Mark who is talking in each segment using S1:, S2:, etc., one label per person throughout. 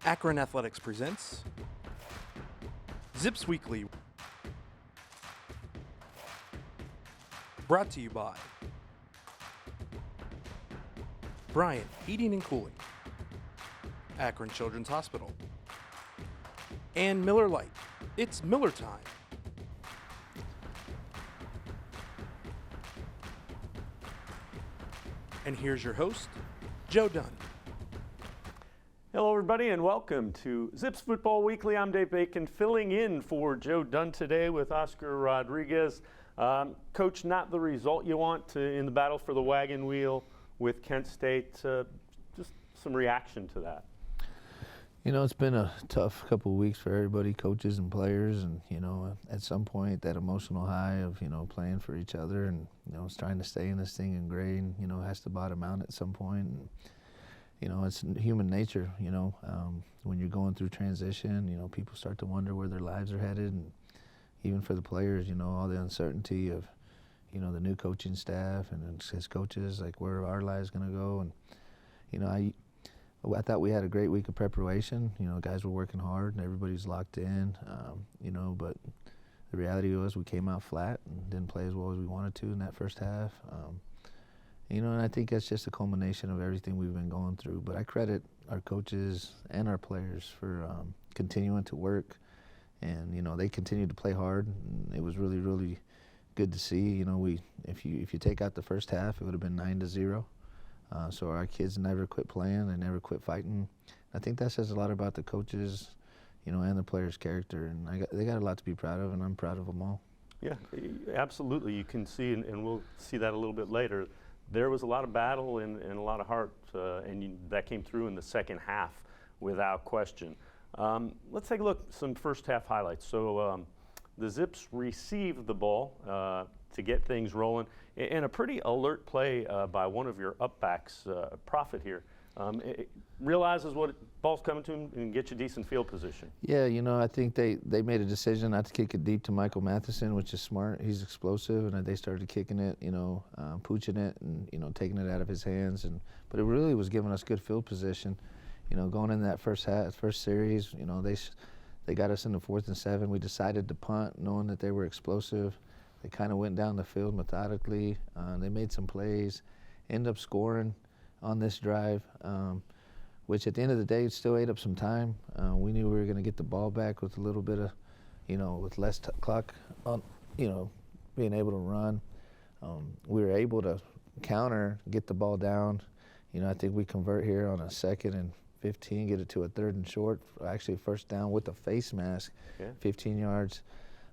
S1: Akron Athletics presents Zips Weekly, brought to you by Bryant Heating and Cooling, Akron Children's Hospital, and Miller Lite. It's Miller time. And here's your host, Joe Dunn.
S2: Hello, everybody, and welcome to Zips Football Weekly. I'm Dave Bacon, filling in for Joe Dunn today with Oscar Rodriguez. Coach, not the result you want in the battle for the wagon wheel with Kent State. Just some reaction to that.
S3: You know, it's been a tough couple of weeks for everybody, coaches and players, and, you know, at some point that emotional high of, you know, playing for each other and, you know, it's trying to stay in this thing and grain, you know, has to bottom out at some point. And, you know, it's human nature, you know, when you're going through transition, you know, people start to wonder where their lives are headed. And even for the players, you know, all the uncertainty of, you know, the new coaching staff and his coaches, like where are our lives going to go. And, you know, I thought we had a great week of preparation. You know, guys were working hard and everybody's locked in, you know, but the reality was we came out flat and didn't play as well as we wanted to in that first half. You know, and I think that's just a culmination of everything we've been going through. But I credit our coaches and our players for continuing to work. And, you know, they continued to play hard. And it was really, really good to see. You know, if you take out the first half, it would have been 9-0. So our kids never quit playing. They never quit fighting. I think that says a lot about the coaches, you know, and the players' character. And they got a lot to be proud of, and I'm proud of them all.
S2: Yeah, absolutely. You can see, and we'll see that a little bit later, there was a lot of battle and a lot of heart, and that came through in the second half without question. Let's take a look at some first half highlights. So the Zips received the ball to get things rolling, and a pretty alert play by one of your upbacks, Prophet here. Realizes what ball's coming to him and get you decent field position.
S3: Yeah, you know, I think they made a decision not to kick it deep to Michael Matheson, which is smart. He's explosive, and they started kicking it, you know, pooching it and, you know, taking it out of his hands. But it really was giving us good field position. You know, going in that first series, you know, they got us in the 4th and 7. We decided to punt, knowing that they were explosive. They kind of went down the field methodically. They made some plays, ended up scoring on this drive, which at the end of the day still ate up some time. We knew we were going to get the ball back with a little bit of, you know, with less clock on, you know, being able to run. We were able to counter, get the ball down. You know, I think we convert here on a 2nd and 15, get it to a 3rd and short, actually first down with a face mask, 15 yards.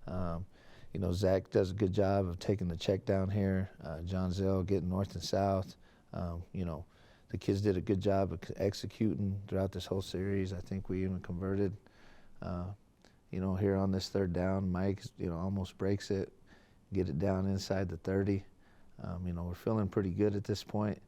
S3: You know, Zach does a good job of taking the check down here. John Zell getting north and south. You know, the kids did a good job of executing throughout this whole series. I think we even converted, you know, here on this 3rd down. Mike, you know, almost breaks it, get it down inside the 30. You know, we're feeling pretty good at this point.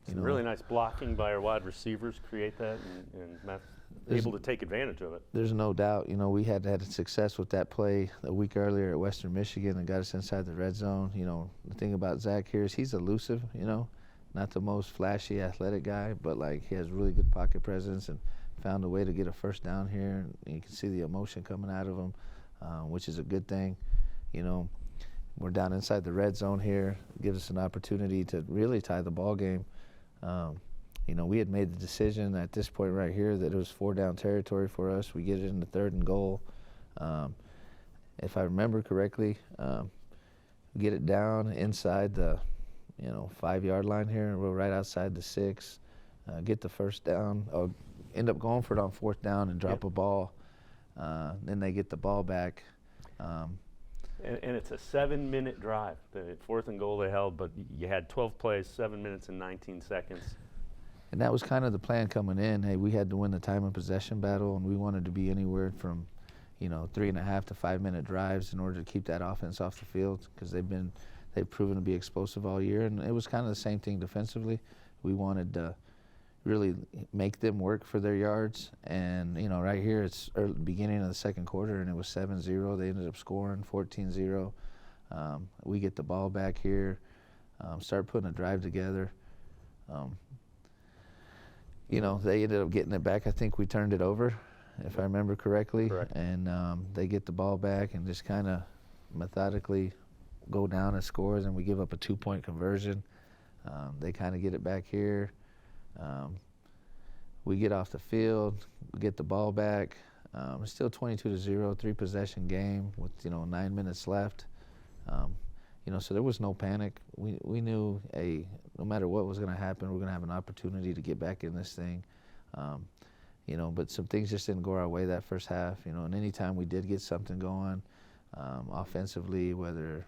S2: Some really nice blocking by our wide receivers create that, and Matt's able to take advantage of it.
S3: There's no doubt. You know, we had success with that play a week earlier at Western Michigan and got us inside the red zone. You know, the thing about Zach here is he's elusive, you know. Not the most flashy athletic guy, but like he has really good pocket presence and found a way to get a first down here. And you can see the emotion coming out of him, which is a good thing. You know, we're down inside the red zone here. It gives us an opportunity to really tie the ball game. You know, we had made the decision at this point right here that it was 4-down territory for us. We get it in the 3rd and goal. If I remember correctly, get it down inside the 5-yard line here. We're right outside the 6. Get the first down. End up going for it on 4th down and drop a ball. Then they get the ball back.
S2: And it's a 7-minute drive. The 4th and goal they held, but you had 12 plays, 7 minutes and 19 seconds.
S3: And that was kind of the plan coming in. Hey, we had to win the time of possession battle, and we wanted to be anywhere from, you know, 3.5 to 5-minute drives in order to keep that offense off the field, because they've proven to be explosive all year. And it was kind of the same thing defensively. We wanted to really make them work for their yards. And, you know, right here it's early, beginning of the 2nd quarter, and it was 7-0. They ended up scoring 14-0. We get the ball back here, start putting a drive together. they ended up getting it back. I think we turned it over, if I remember correctly.
S2: Correct.
S3: And they get the ball back and just kind of methodically go down and scores, and we give up a 2-point conversion. They kind of get it back here. We get off the field, we get the ball back. It's still 22-0, 3-possession game with 9 minutes left. So there was no panic. We knew no matter what was going to happen, we're going to have an opportunity to get back in this thing. But some things just didn't go our way that first half. And anytime we did get something going offensively, whether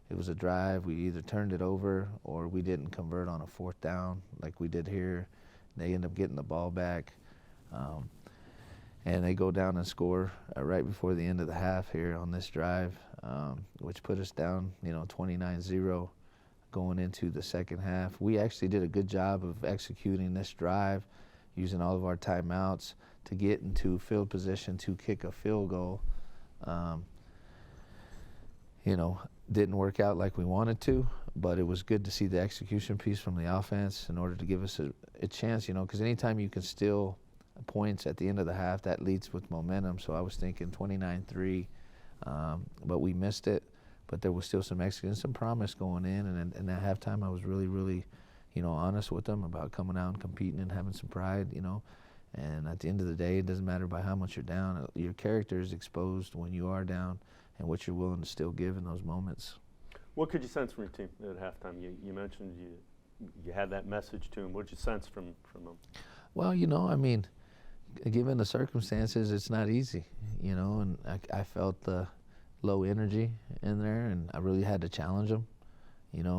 S3: it was a drive, we either turned it over or we didn't convert on a 4th down like we did here. They end up getting the ball back. And they go down and score right before the end of the half here on this drive, which put us down, 29-0 going into the second half. We actually did a good job of executing this drive, using all of our timeouts to get into field position to kick a field goal. Didn't work out like we wanted to, but it was good to see the execution piece from the offense in order to give us a chance, because anytime you can steal points at the end of the half, that leads with momentum. So I was thinking 29-3, but we missed it. But there was still some execution, some promise going in. And at halftime, I was really, really, honest with them about coming out and competing and having some pride, And at the end of the day, it doesn't matter by how much you're down. Your character is exposed when you are down and what you're willing to still give in those moments.
S2: What could you sense from your team at halftime? You mentioned you had that message to them. What did you sense from them?
S3: Well, given the circumstances, it's not easy, and I felt the low energy in there, and I really had to challenge them,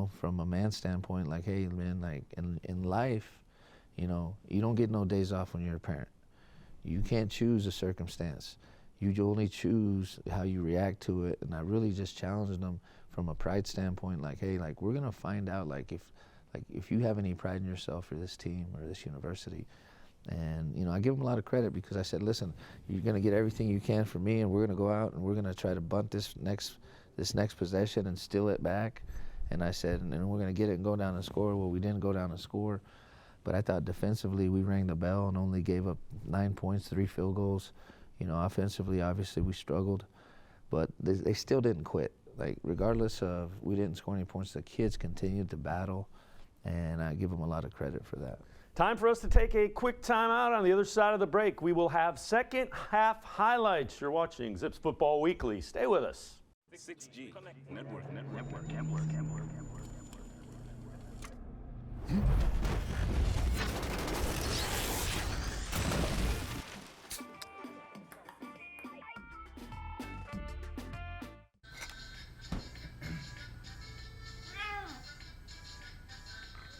S3: from a man standpoint, like, hey, man, like in life, you don't get no days off when you're a parent. You can't choose a circumstance. You only choose how you react to it, and I really just challenged them from a pride standpoint, like, hey, like, we're going to find out, if you have any pride in yourself for this team or this university. And, I give them a lot of credit because I said, listen, you're going to get everything you can from me, and we're going to go out and we're going to try to bunt this next possession and steal it back. And I said, and then we're going to get it and go down and score. Well, we didn't go down and score. But I thought defensively we rang the bell and only gave up 9 points, 3 field goals. Offensively, obviously, we struggled. But they still didn't quit. Like, regardless of we didn't score any points, the kids continued to battle, and I give them a lot of credit for that.
S2: Time for us to take a quick timeout. On the other side of the break, we will have second half highlights. You're watching Zips Football Weekly. Stay with us.
S4: 6G Network.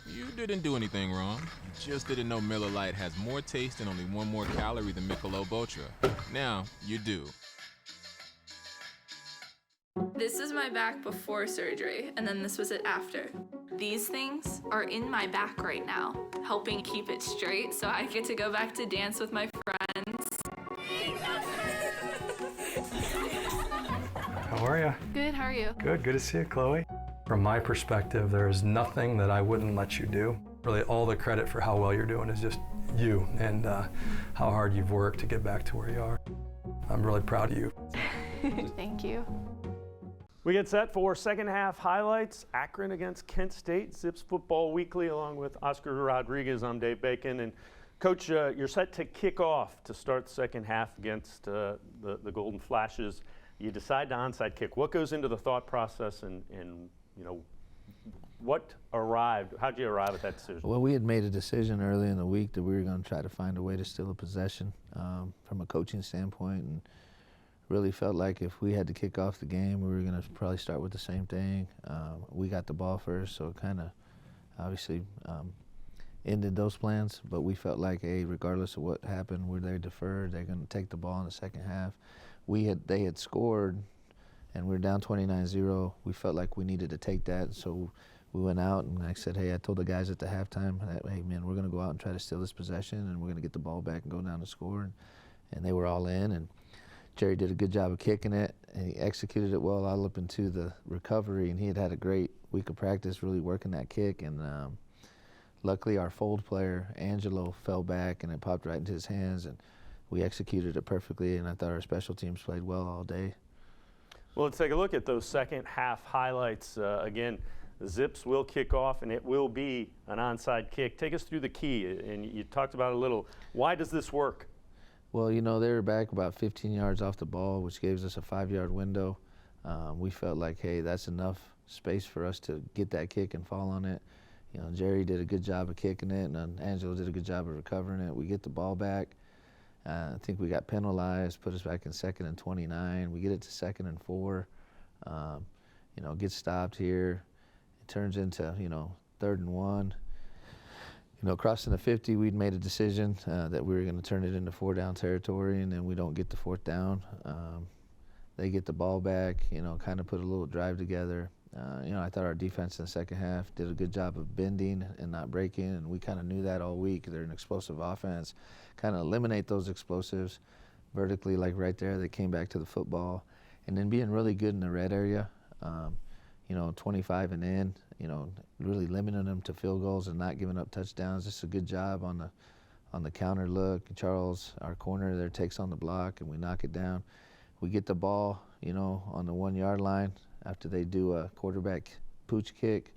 S5: You didn't do anything wrong. You just didn't know Miller Lite has more taste and only 1 more calorie than Michelob Ultra. Now, you do.
S6: This is my back before surgery, and then this was it after. These things are in my back right now, helping keep it straight so I get to go back to dance with my friends.
S7: How are you?
S6: Good, how are you?
S7: Good to see you, Chloe. From my perspective, there is nothing that I wouldn't let you do. Really, all the credit for how well you're doing is just you and how hard you've worked to get back to where you are. I'm really proud of you.
S6: Thank you.
S2: We get set for second half highlights. Akron against Kent State. Zips Football Weekly along with Oscar Rodriguez. I'm Dave Bacon. And Coach, you're set to kick off to start the second half against the Golden Flashes. You decide to onside kick. What goes into the thought process and what arrived? How'd you arrive at that decision?
S3: Well, we had made a decision early in the week that we were going to try to find a way to steal a possession from a coaching standpoint, and really felt like if we had to kick off the game, we were going to probably start with the same thing. We got the ball first, so it kind of obviously ended those plans, but we felt like, hey, regardless of what happened, we're there deferred. They're going to take the ball in the second half. They had scored, and we were down 29-0. We felt like we needed to take that, so we went out, and I said, hey, I told the guys at the halftime, hey, man, we're going to go out and try to steal this possession, and we're going to get the ball back and go down and score, and they were all in, and Jerry did a good job of kicking it, and he executed it well all up into the recovery, and he had a great week of practice really working that kick, and luckily our fold player, Angelo, fell back and it popped right into his hands, and we executed it perfectly, and I thought our special teams played well all day.
S2: Well, let's take a look at those second half highlights. Again, the Zips will kick off, and it will be an onside kick. Take us through the key, and you talked about it a little. Why does this work?
S3: Well, you know, they were back about 15 yards off the ball, which gives us a 5-yard window. We felt like, hey, that's enough space for us to get that kick and fall on it. You know, Jerry did a good job of kicking it, and Angelo did a good job of recovering it. We get the ball back. I think we got penalized, put us back in 2nd and 29. We get it to 2nd and 4. You know, get stopped here. It turns into, you know, 3rd and 1. You know, crossing the 50, we'd made a decision that we were going to turn it into 4-down territory, and then we don't get the 4th down. They get the ball back, you know, kind of put a little drive together. You know, I thought our defense in the second half did a good job of bending and not breaking, and we kind of knew that all week. They're an explosive offense. Kind of eliminate those explosives vertically, like right there. They came back to the football, and then being really good in the red area. You know, 25 and in. You know, really limiting them to field goals and not giving up touchdowns. Just a good job on the counter look. Charles, our corner there, takes on the block, and we knock it down. We get the ball, you know, on the 1-yard line after they do a quarterback pooch kick.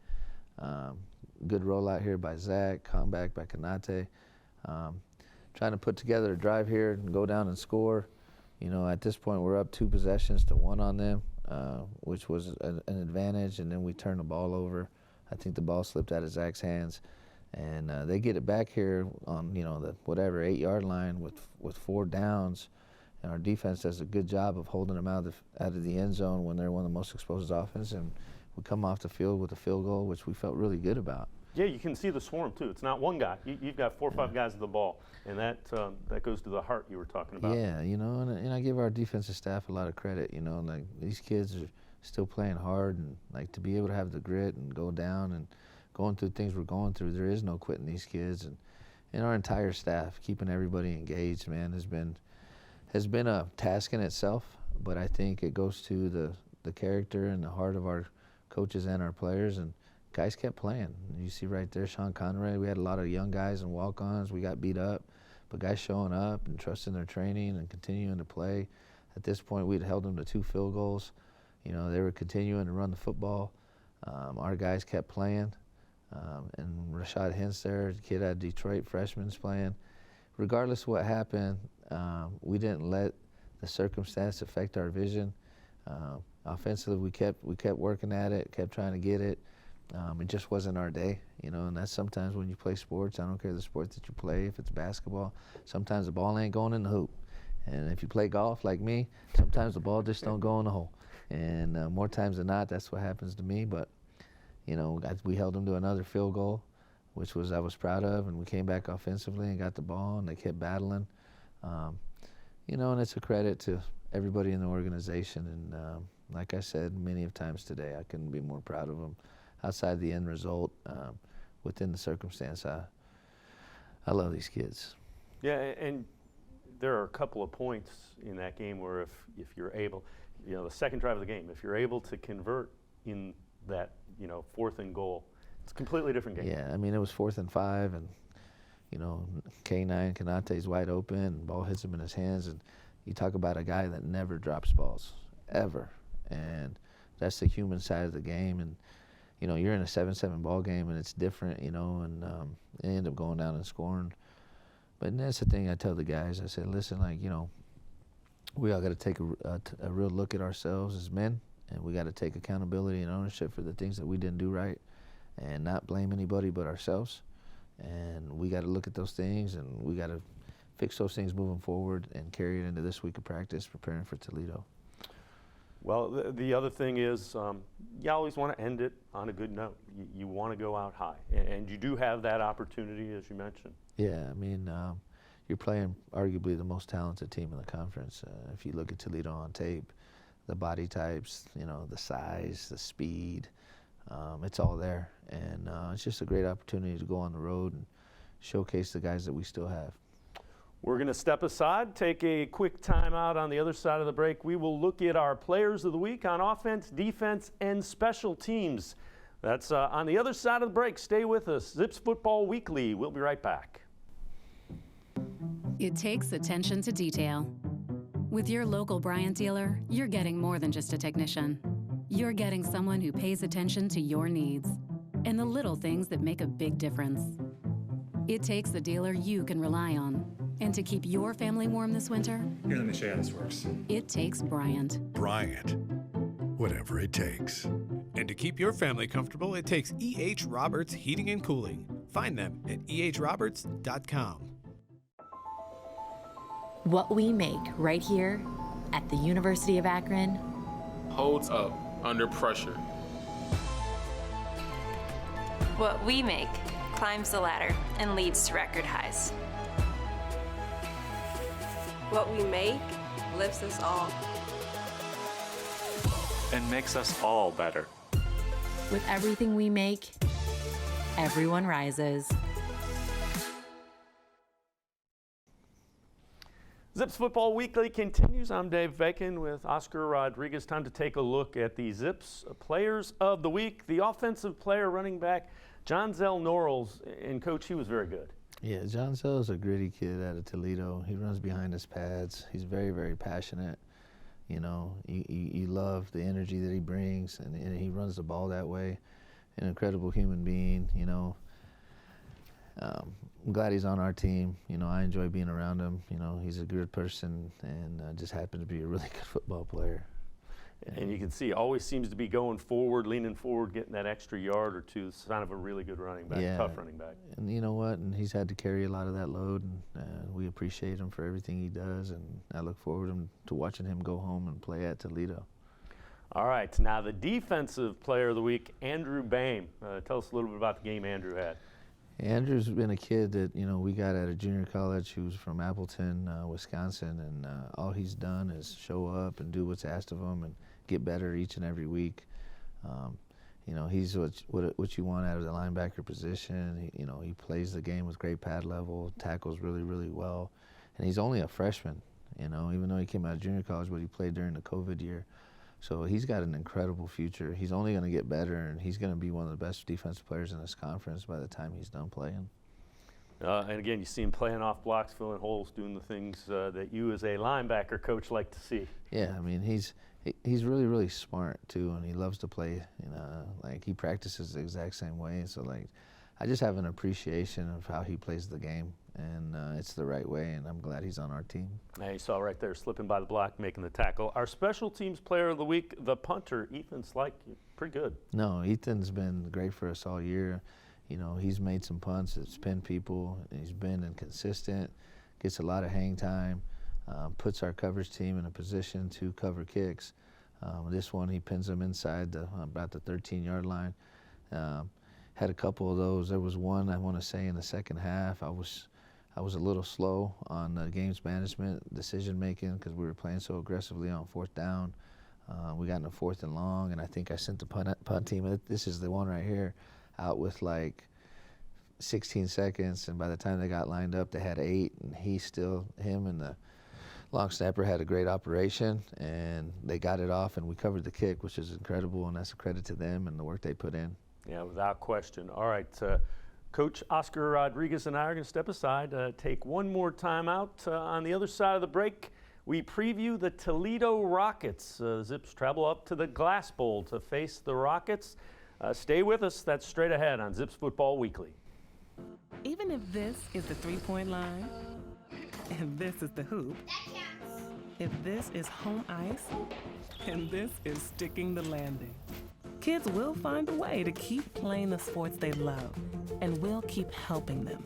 S3: Good rollout here by Zach, comeback by Kanate. Trying to put together a drive here and go down and score. You know, at this point we're up 2 possessions to 1 on them, which was an advantage, and then we turn the ball over. I think the ball slipped out of Zach's hands, and they get it back here on, you know, the 8-yard line with 4 downs. And our defense does a good job of holding them out of the end zone when they're one of the most exposed offenses, and we come off the field with a field goal, which we felt really good about.
S2: Yeah, you can see the swarm too. It's not one guy. You've got 4 or 5 guys at the ball, and that goes to the heart you were talking about.
S3: Yeah, you know, and I give our defensive staff a lot of credit. You know, like these kids are still playing hard, and like to be able to have the grit and go down and going through things we're going through. There is no quitting these kids, and our entire staff keeping everybody engaged, man, has been a task in itself. But I think it goes to the character and the heart of our coaches and our players, and guys kept playing. You see right there, Sean Conrad, we had a lot of young guys and walk-ons. We got beat up, but guys showing up and trusting their training and continuing to play. At this point, we'd held them to 2 field goals. You know, they were continuing to run the football. Our guys kept playing. And Rashad Hintz there, the kid out of Detroit, freshman's playing. Regardless of what happened, we didn't let the circumstance affect our vision. Offensively, we kept working at it, kept trying to get it. It just wasn't our day, you know, and that's sometimes when you play sports. I don't care the sport that you play, if it's basketball, sometimes the ball ain't going in the hoop. And if you play golf like me, sometimes the ball just don't go in the hole. And more times than not, that's what happens to me. But, you know, we held them to another field goal, which I was proud of, and we came back offensively and got the ball, and they kept battling. You know, and it's a credit to everybody in the organization. And like I said many of times today, I couldn't be more proud of them. Outside the end result, within the circumstance, I love these kids.
S2: Yeah, and there are a couple of points in that game where if you're able, you know, the second drive of the game, if you're able to convert in that, you know, 4th and goal, it's a completely different game.
S3: Yeah, I mean, it was 4th and 5, and, you know, K9, Kanate's wide open, and ball hits him in his hands, and you talk about a guy that never drops balls, ever. And that's the human side of the game. And, you know, you're in a 7-7 ball game, and it's different, you know, and they end up going down and scoring. But that's the thing I tell the guys. I said, listen, like, you know, we all got to take a real look at ourselves as men, and we got to take accountability and ownership for the things that we didn't do right and not blame anybody but ourselves. And we got to look at those things, and we got to fix those things moving forward and carry it into this week of practice preparing for Toledo.
S2: Well, the other thing is you always want to end it on a good note. You want to go out high, and you do have that opportunity, as you mentioned.
S3: Yeah, I mean, you're playing arguably the most talented team in the conference. If you look at Toledo on tape, the body types, you know, the size, the speed, it's all there. And it's just a great opportunity to go on the road and showcase the guys that we still have.
S2: We're going to step aside, take a quick timeout. On the other side of the break, we will look at our players of the week on offense, defense, and special teams. That's on the other side of the break. Stay with us. Zips Football Weekly. We'll be right back.
S8: It takes attention to detail. With your local Bryant dealer, you're getting more than just a technician. You're getting someone who pays attention to your needs and the little things that make a big difference. It takes a dealer you can rely on. And to keep your family warm this winter,
S9: here, let me show you how this works.
S8: it takes Bryant.
S10: Bryant, whatever it takes.
S11: And to keep your family comfortable, it takes E.H. Roberts Heating and Cooling. Find them at ehroberts.com.
S12: What we make right here at the University of Akron
S5: Holds up under pressure.
S13: What we make climbs the ladder and leads to record highs.
S14: What we make lifts us all.
S4: And makes us all better.
S12: With everything we make, everyone rises.
S2: Zips Football Weekly continues. I'm Dave Bacon with Oscar Rodriguez. Time to take a look at the Zips Players of the Week. The offensive player, running back, John Zell Norrells. And, Coach, he was very good.
S3: Yeah, John Zell's a gritty kid out of Toledo. He runs behind his pads. He's very, very passionate. You know, you love the energy that he brings, and he runs the ball that way. An incredible human being, you know. I'm glad he's on our team. You know, I enjoy being around him. You know, he's a good person and just happens to be a really good football player.
S2: And you can see always seems to be going forward, leaning forward, getting that extra yard or two. Sign of a really good running back,
S3: Yeah.
S2: tough running back.
S3: And you know what? And he's had to carry a lot of that load, and we appreciate him for everything he does. And I look forward to watching him go home and play at Toledo.
S2: All right, now the defensive player of the week, Andrew Bain. Tell us a little bit about the game Andrew had.
S3: Andrew's been a kid that, you know, we got at a junior college who's from Appleton, Wisconsin, and all he's done is show up and do what's asked of him and get better each and every week. You know, he's what you want out of the linebacker position. You know, he plays the game with great pad level, tackles really, really well, and he's only a freshman, you know, even though he came out of junior college, but he played during the COVID year. So he's got an incredible future. He's only going to get better, and he's going to be one of the best defensive players in this conference by the time he's done playing.
S2: And again, you see him playing off blocks, filling holes, doing the things that you as a linebacker coach like to see.
S3: Yeah, I mean, he's really, really smart, too, and he loves to play. You know, like, he practices the exact same way. So, like, I just have an appreciation of how he plays the game, and it's the right way, and I'm glad he's on our team.
S2: Now you saw right there, slipping by the block, making the tackle. Our special teams player of the week, the punter, Ethan Slyke, pretty good.
S3: No, Ethan's been great for us all year. You know, he's made some punts that's pinned people. He's been inconsistent, gets a lot of hang time, puts our coverage team in a position to cover kicks. This one, he pins them inside about the 13-yard line. Had a couple of those. There was one, I want to say, in the second half. I was a little slow on games management, decision making, because we were playing so aggressively on fourth down. We got in a 4th and long, and I think I sent the punt team, this is the one right here, out with like 16 seconds, and by the time they got lined up, they had 8, and him and the long snapper had a great operation, and they got it off, and we covered the kick, which is incredible, and that's a credit to them and the work they put in.
S2: Yeah, without question. All right, Coach Oscar Rodriguez and I are going to step aside, take one more time out. On the other side of the break, we preview the Toledo Rockets. Zips travel up to the Glass Bowl to face the Rockets. Stay with us. That's straight ahead on Zips Football Weekly.
S15: Even if this is the three-point line, and this is the hoop, if this is home ice, and this is sticking the landing, kids will find a way to keep playing the sports they love, and we'll keep helping them.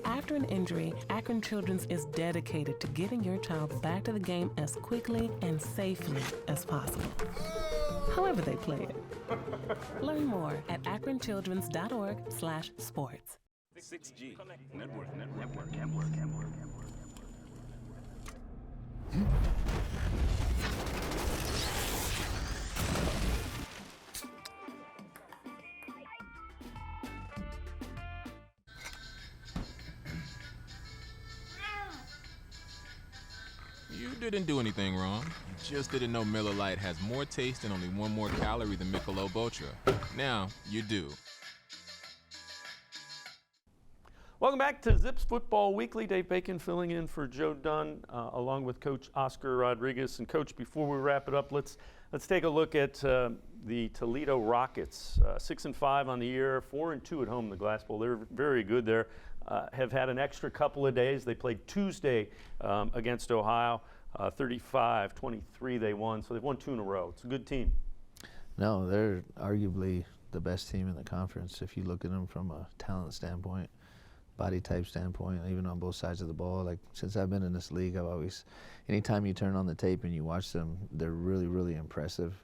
S15: After an injury, Akron Children's is dedicated to getting your child back to the game as quickly and safely as possible, however they play it. Learn more at akronchildrens.org/sports.
S4: 6G Network.
S5: You didn't do anything wrong. You just didn't know Miller Lite has more taste and only one more calorie than Michelob Ultra. Now you do.
S2: Welcome back to Zips Football Weekly. Dave Bacon filling in for Joe Dunn, along with Coach Oscar Rodriguez. And Coach, before we wrap it up, let's take a look at the Toledo Rockets. 6-5 on the year, 4-2 at home in the Glass Bowl. They're very good there. Have had an extra couple of days. They played Tuesday against Ohio. 35-23 they won, so they've won 2 in a row. It's a good team.
S3: No, they're arguably the best team in the conference if you look at them from a talent standpoint, body type standpoint, even on both sides of the ball. Like, since I've been in this league, I've always, anytime you turn on the tape and you watch them, they're really, really impressive.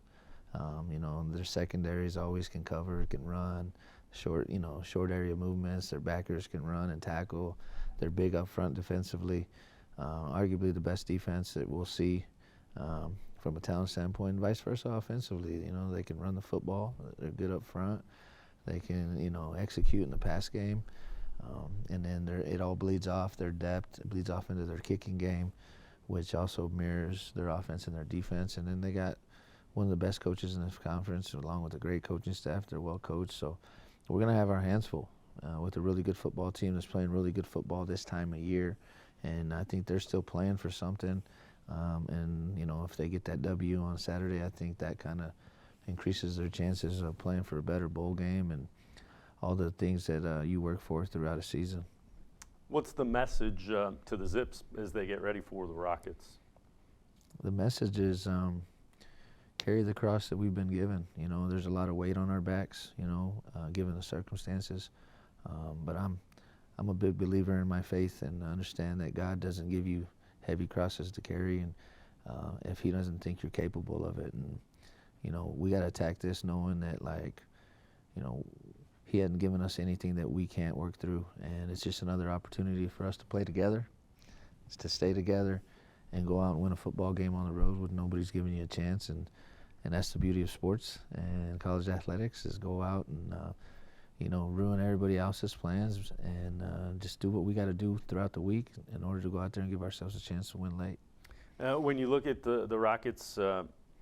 S3: You know, their secondaries always can cover, can run, short area movements. Their backers can run and tackle. They're big up front defensively. Arguably the best defense that we'll see from a talent standpoint, and vice versa offensively. You know, they can run the football. They're good up front. They can, you know, execute in the pass game. And then it all bleeds off their depth. It bleeds off into their kicking game, which also mirrors their offense and their defense. And then they got one of the best coaches in this conference, along with a great coaching staff. They're well coached. So we're going to have our hands full with a really good football team that's playing really good football this time of year. And I think they're still playing for something. And, you know, if they get that W on Saturday, I think that kind of increases their chances of playing for a better bowl game and all the things that you work for throughout a season.
S2: What's the message to the Zips as they get ready for the Rockets? The message is
S3: Carry the cross that we've been given. You know, there's a lot of weight on our backs, you know, given the circumstances. But I'm a big believer in my faith and understand that God doesn't give you heavy crosses to carry, and if He doesn't think you're capable of it. And, you know, we got to attack this knowing that, like, you know, He hadn't given us anything that we can't work through, and it's just another opportunity for us to play together, it's to stay together and go out and win a football game on the road when nobody's giving you a chance. And that's the beauty of sports and college athletics, is go out and you know, ruin everybody else's plans and just do what we got to do throughout the week in order to go out there and give ourselves a chance to win late.
S2: When you look at the Rockets,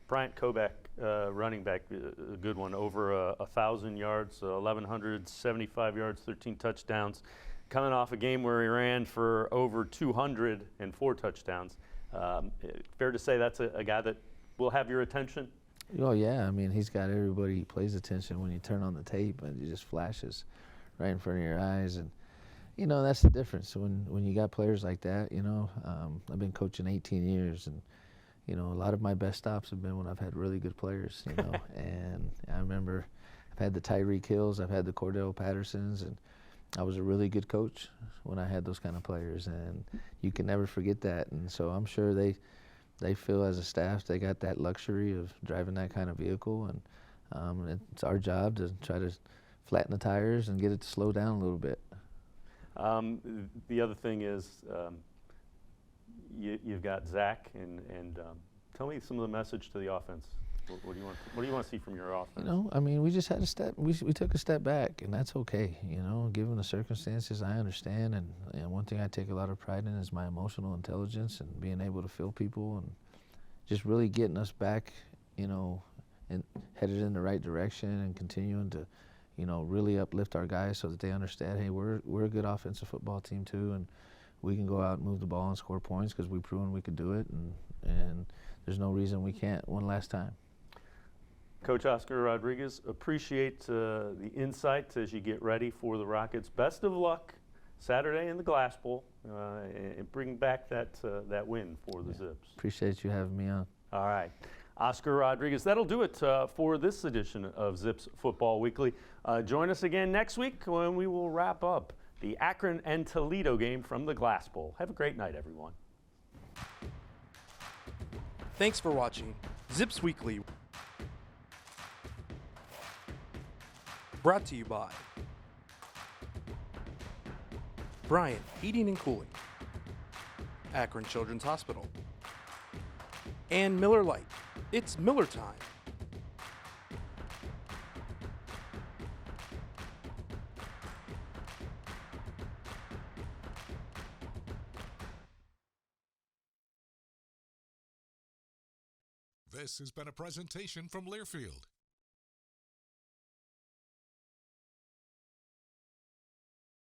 S2: Bryant Koback, running back, a good one, over 1,000 yards, 1,175 yards, 13 touchdowns, coming off a game where he ran for over 200 and 4 touchdowns. Fair to say that's a guy that will have your attention?
S3: Oh, yeah. I mean, he's got everybody. He plays attention when you turn on the tape, and it just flashes right in front of your eyes. And, you know, that's the difference. When you got players like that, you know, I've been coaching 18 years, and, you know, a lot of my best stops have been when I've had really good players, you know. And I remember I've had the Tyreek Hills, I've had the Cordell Pattersons, and I was a really good coach when I had those kind of players, and you can never forget that. And so I'm sure they feel as a staff they got that luxury of driving that kind of vehicle, and it's our job to try to flatten the tires and get it to slow down a little bit.
S2: The other thing is you've got Zach, and tell me some of the message to the offense. What do you want to see from your offense?
S3: You know, I mean, we just had we took a step back, and that's okay. You know, given the circumstances, I understand, and one thing I take a lot of pride in is my emotional intelligence and being able to feel people and just really getting us back, you know, and headed in the right direction and continuing to, you know, really uplift our guys so that they understand, hey, we're a good offensive football team too, and we can go out and move the ball and score points because we've proven we could do it, and there's no reason we can't one last time.
S2: Coach Oscar Rodriguez, appreciate the insight as you get ready for the Rockets. Best of luck Saturday in the Glass Bowl, and bring back that win for the Zips.
S3: Appreciate you having me on.
S2: All right. Oscar Rodriguez, that'll do it for this edition of Zips Football Weekly. Join us again next week when we will wrap up the Akron and Toledo game from the Glass Bowl. Have a great night, everyone.
S1: Thanks for watching Zips Weekly. Brought to you by Bryant Heating and Cooling, Akron Children's Hospital, and Miller Lite. It's Miller time.
S9: This has been a presentation from Learfield,